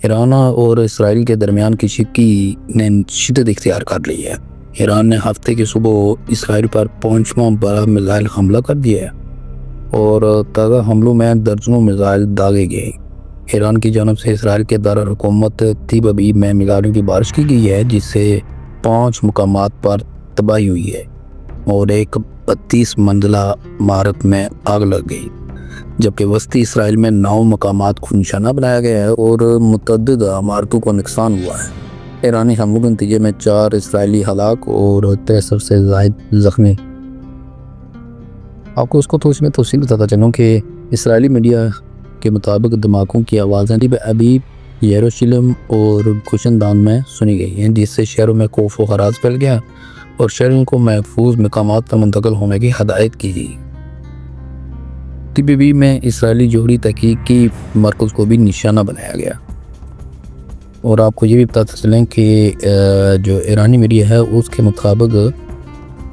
ایران اور اسرائیل کے درمیان کشیدگی نے شدت اختیار کر لی ہے۔ ایران نے ہفتے کی صبح اسرائیل پر 5واں بڑا میزائل حملہ کر دیا ہے اور تازہ حملوں میں درجنوں میزائل داغے گئے۔ ایران کی جانب سے اسرائیل کے دارالحکومت تل ابیب میں میزائلوں کی بارش کی گئی ہے، جس سے 5 مقامات پر تباہی ہوئی ہے اور ایک 32 منزلہ عمارت میں آگ لگ گئی، جبکہ وسطی اسرائیل میں 9 مقامات کو نشانہ بنایا گیا ہے اور متعدد عمارتوں کو نقصان ہوا ہے۔ ایرانی حملوں کے نتیجے میں 4 اسرائیلی ہلاک اور 63 سے زائد زخمی۔ آپ کو اس کو تو اس میں تفصیل بتاتا چلوں کہ اسرائیلی میڈیا کے مطابق دھماکوں کی آوازیں تل ابیب، یروشلم اور گوشن دان میں سنی گئی ہیں، جس سے شہروں میں خوف و ہراس پھیل گیا اور شہریوں کو محفوظ مقامات پر منتقل ہونے کی ہدایت کی گئی۔ تل ابیب میں اسرائیلی جوہری تحقیقی مرکز کو بھی نشانہ بنایا گیا۔ اور آپ کو یہ بھی بتاتے چلیں کہ جو ایرانی میڈیا ہے اس کے مطابق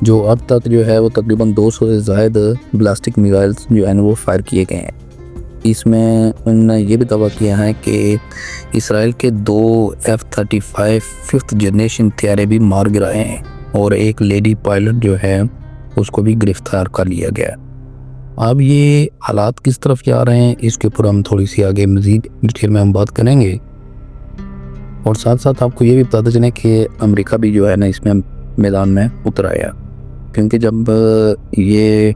جو اب تک جو ہے وہ تقریباً 200 سے زائد بلاسٹک میزائلز جو ہیں وہ فائر کیے گئے ہیں۔ اس میں انہوں نے یہ بھی دعویٰ کیا ہے کہ اسرائیل کے 2 F-35 5th جنریشن طیارے بھی مار گرائے ہیں اور ایک لیڈی پائلٹ جو ہے اس کو بھی گرفتار کر لیا گیا۔ اب یہ حالات کس طرف جا رہے ہیں اس کے اوپر ہم تھوڑی سی آگے مزید ڈیٹیل میں ہم بات کریں گے، اور ساتھ ساتھ آپ کو یہ بھی بتاتے چلیں کہ امریکہ بھی جو ہے نا اس میں میدان میں اتر آیا، کیونکہ جب یہ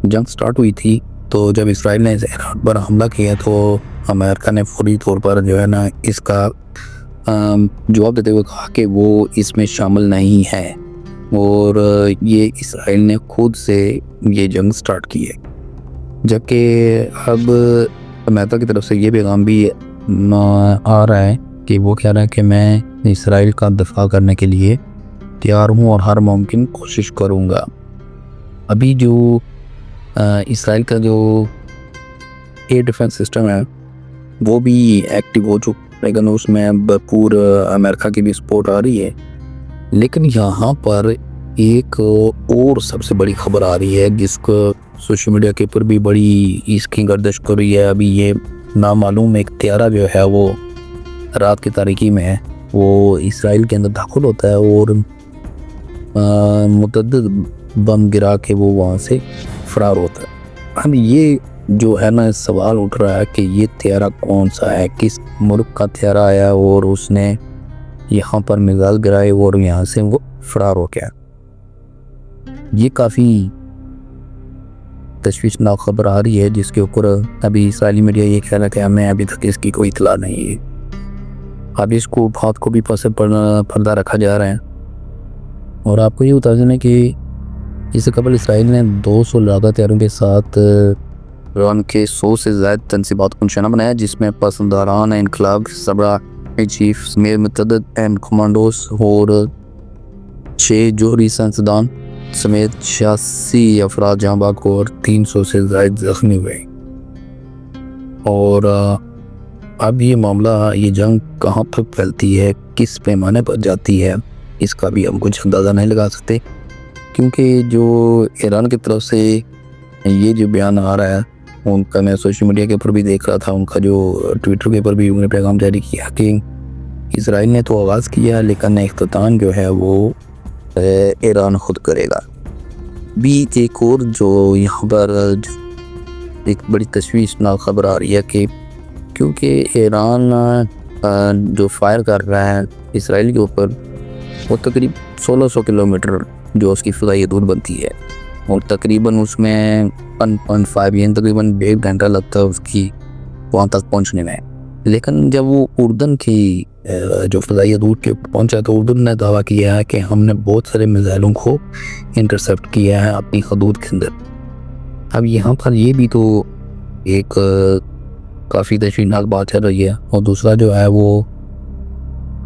جنگ سٹارٹ ہوئی تھی تو جب اسرائیل نے ایران پر حملہ کیا تو امریکہ نے فوری طور پر جو ہے نا اس کا جواب دیتے ہوئے کہا کہ وہ اس میں شامل نہیں ہے، اور یہ اسرائیل نے خود سے یہ جنگ سٹارٹ کی ہے۔ جبکہ اب امریکہ کی طرف سے یہ پیغام بھی آ رہا ہے کہ وہ کہہ رہا ہے کہ میں اسرائیل کا دفاع کرنے کے لیے تیار ہوں اور ہر ممکن کوشش کروں گا۔ ابھی جو اسرائیل کا جو ایئر ڈیفنس سسٹم ہے وہ بھی ایکٹیو ہو چکا، لیکن اس میں بھرپور امریکہ کی بھی سپورٹ آ رہی ہے۔ لیکن یہاں پر ایک اور سب سے بڑی خبر آ رہی ہے جس کو سوشل میڈیا کے اوپر بھی بڑی اس کی گردش کر رہی ہے۔ ابھی یہ نامعلوم ایک طیارہ جو ہے وہ رات کی تاریکی میں وہ اسرائیل کے اندر داخل ہوتا ہے اور متعدد بم گرا کے وہ وہاں سے فرار ہوتا ہے۔ اب یہ جو ہے نا سوال اٹھ رہا ہے کہ یہ طیارہ کون سا ہے، کس ملک کا طیارہ آیا اور اس نے یہاں پر میزائل گرائے اور یہاں سے وہ فرار ہو گیا۔ یہ کافی تشویشناک خبر آ رہی ہے جس کے اوپر ابھی اسرائیلی میڈیا یہ کہہ رہا ہے کہ ہمیں ابھی تک اس کی کوئی اطلاع نہیں ہے۔ اب اس کو بات کو بھی پس پردہ رکھا جا رہا ہے، اور آپ کو یہ بتا دیں کہ اس سے قبل اسرائیل نے 200 لاگا طیاروں کے ساتھ ایران کے 100 سے زائد تنصیبات کو نشانہ بنایا، جس میں پسنداران انقلاب سربراہ چیف سمیت متعدد اہم کمانڈوز اور 6 جوہری سائنسدان سمیت 86 افراد جاں بحق اور 300 سے زائد زخمی ہوئے۔ اور اب یہ معاملہ، یہ جنگ کہاں تک پھیلتی ہے، کس پیمانے پر جاتی ہے، اس کا بھی ہم کچھ اندازہ نہیں لگا سکتے، کیونکہ جو ایران کی طرف سے یہ جو بیان آ رہا ہے ان کا میں سوشل میڈیا کے اوپر بھی دیکھ رہا تھا، ان کا جو ٹویٹر کے اوپر بھی انہوں نے پیغام جاری کیا کہ اسرائیل نے تو آغاز کیا لیکن اختتام جو ہے وہ ایران خود کرے گا۔ بھی ایک اور جو یہاں پر ایک بڑی تشویشناک خبر آ رہی ہے کہ کیونکہ ایران جو فائر کر رہا ہے اسرائیل کے اوپر وہ تقریب 1600 کلومیٹر جو اس کی فضائی حدود بنتی ہے، اور تقریباً اس میں 1.5 یعنی تقریباً 1.5 گھنٹہ لگتا ہے اس کی وہاں تک پہنچنے میں۔ لیکن جب وہ اردن کی جو فضائی حدود کے اوپر پہنچا تو اردن نے دعویٰ کیا ہے کہ ہم نے بہت سارے میزائلوں کو انٹرسپٹ کیا ہے اپنی حدود کے اندر۔ اب یہاں پر یہ بھی تو ایک کافی تشویشناک بات چل رہی ہے، اور دوسرا جو ہے وہ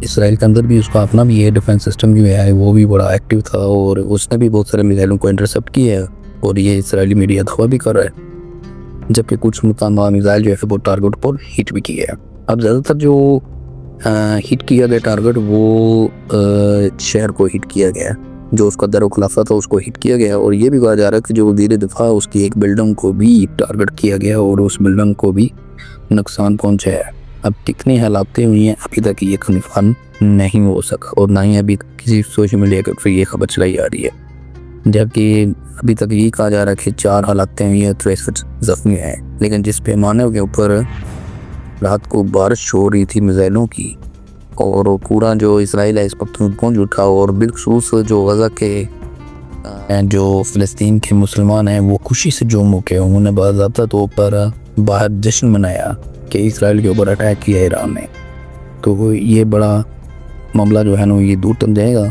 اسرائیل کے اندر بھی اس کا اپنا بھی ایئر ڈیفنس سسٹم جو ہے وہ بھی بڑا ایکٹیو تھا، اور اس نے بھی بہت سارے میزائلوں کو انٹرسپٹ کیا ہے، اور یہ اسرائیلی میڈیا دعویٰ بھی کر رہا ہے، جبکہ کچھ متعدد میزائل جو ہے وہ ٹارگٹ پر ہٹ بھی کیا ہے۔ اب زیادہ تر جو ہٹ کیا گیا ٹارگٹ وہ شہر کو ہٹ کیا گیا، جو اس کا در و خلافہ تھا اس کو ہٹ کیا گیا، اور یہ بھی کہا جا رہا ہے کہ جو وزیر دفاع اس کی ایک بلڈنگ کو بھی ٹارگٹ کیا گیا اور اس بلڈنگ کو بھی نقصان پہنچا ہے۔ اب کتنی حالاتیں ہوئی ہیں ابھی تک یہ کنفرم نہیں ہو سکا، اور نہ ہی ابھی کسی سوشل میڈیا کے اوپر یہ خبر چلائی جا رہی ہے، جبکہ ابھی تک یہ کہا جا رہا ہے کہ 4 حالاتیں ہوئی ہیں، 63 زخمی ہیں۔ لیکن جس پیمانے کے اوپر رات کو بارش ہو رہی تھی میزائلوں کی، اور پورا جو اسرائیل ہے اس وقت پہنچ اٹھا، اور بالخصوص جو غزہ کے جو فلسطین کے مسلمان ہیں وہ خوشی سے جوم ہو کے انہوں نے باضابطہ طور پر باہر جشن منایا کہ اسرائیل کے اوپر اٹیک کیا ایران نے۔ تو یہ بڑا معاملہ جو ہے نا یہ دور تک جائے گا۔